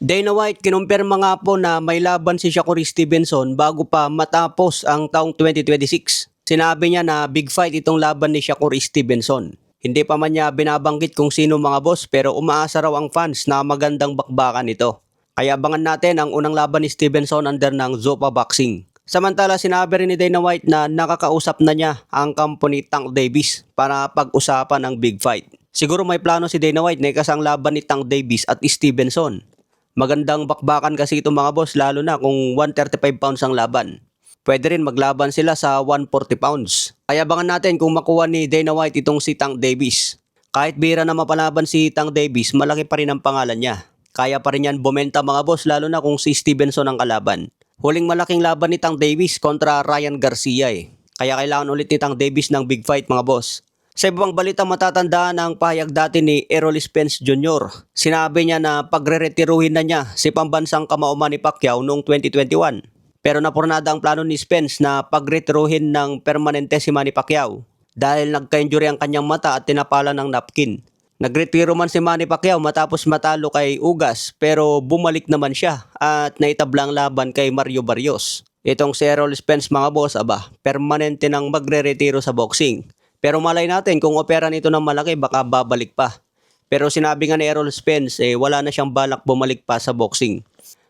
Dana White kinumpirma nga po na may laban si Shakur Stevenson bago pa matapos ang taong 2026. Sinabi niya na big fight itong laban ni Shakur Stevenson. Hindi pa man niya binabanggit kung sino mga boss pero umaasa raw ang fans na magandang bakbakan ito. Kaya abangan natin ang unang laban ni Stevenson under ng Zuffa Boxing. Samantala sinabi rin ni Dana White na nakakausap na niya ang kampo ni Tank Davis para pag-usapan ang big fight. Siguro may plano si Dana White na ikasang laban ni Tank Davis at Stevenson. Magandang bakbakan kasi itong mga boss lalo na kung 135 pounds ang laban. Pwede rin maglaban sila sa 140 pounds. Kaya abangan natin kung makuha ni Dana White itong si Tank Davis. Kahit bira na mapalaban si Tank Davis, malaki pa rin ang pangalan niya. Kaya pa rin yan bumenta mga boss lalo na kung si Stevenson ang kalaban. Huling malaking laban ni Tank Davis kontra Ryan Garcia Kaya kailangan ulit ni Tank Davis ng big fight mga boss. Sa ibang balita matatandaan ang pahayag dati ni Errol Spence Jr. Sinabi niya na pagre-retiruhin na niya si pambansang kamao Manny Pacquiao noong 2021. Pero napurnada ang plano ni Spence na pagre-retiruhin ng permanente si Manny Pacquiao dahil nagka-injury ang kanyang mata at tinapala ng napkin. Nagretiro man si Manny Pacquiao matapos matalo kay Ugas pero bumalik naman siya at naitablang laban kay Mario Barrios. Itong si Errol Spence mga boss, permanente nang magre-retiro sa boxing. Pero malay natin kung opera nito ng malaki baka babalik pa. Pero sinabi nga ni Errol Spence wala na siyang balak bumalik pa sa boxing.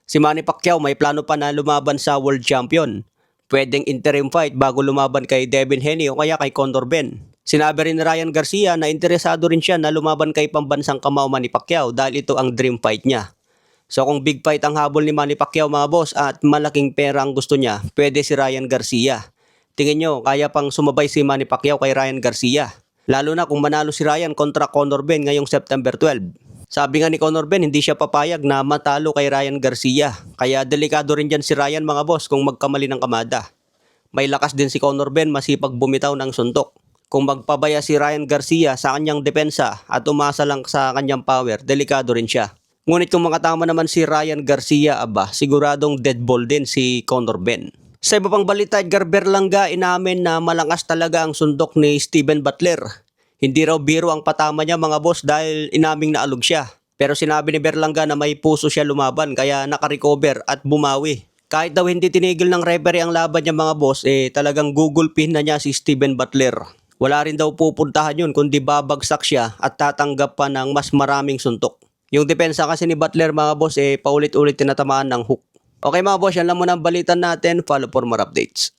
Si Manny Pacquiao may plano pa na lumaban sa World Champion. Pwedeng interim fight bago lumaban kay Devin Haney o kaya kay Conor Benn. Sinabi rin ni Ryan Garcia na interesado rin siya na lumaban kay pambansang kamao Manny Pacquiao dahil ito ang dream fight niya. So kung big fight ang habol ni Manny Pacquiao mga boss at malaking pera ang gusto niya, pwede si Ryan Garcia. Tingin nyo, kaya pang sumabay si Manny Pacquiao kay Ryan Garcia. Lalo na kung manalo si Ryan kontra Conor Benn ngayong September 12. Sabi nga ni Conor Benn, hindi siya papayag na matalo kay Ryan Garcia. Kaya delikado rin dyan si Ryan mga boss kung magkamali ng kamada. May lakas din si Conor Benn, masipag bumitaw ng suntok. Kung magpabaya si Ryan Garcia sa kanyang depensa at umasa lang sa kanyang power, delikado rin siya. Ngunit kung makatama naman si Ryan Garcia, siguradong dead ball din si Conor Benn. Sa iba pang balita, Edgar Berlanga inamin na malakas talaga ang sundok ni Steven Butler. Hindi raw biro ang patama niya mga boss dahil inaming naalog siya. Pero sinabi ni Berlanga na may puso siya lumaban kaya nakarecover at bumawi. Kahit daw hindi tinigil ng referee ang laban niya mga boss, talagang gugulpin na niya si Steven Butler. Wala rin daw pupuntahan yun kundi babagsak siya at tatanggap pa ng mas maraming suntok. Yung depensa kasi ni Butler mga boss, paulit-ulit tinatamaan ng hook. Okay mga boss, yan lang muna ang balitan natin. Follow for more updates.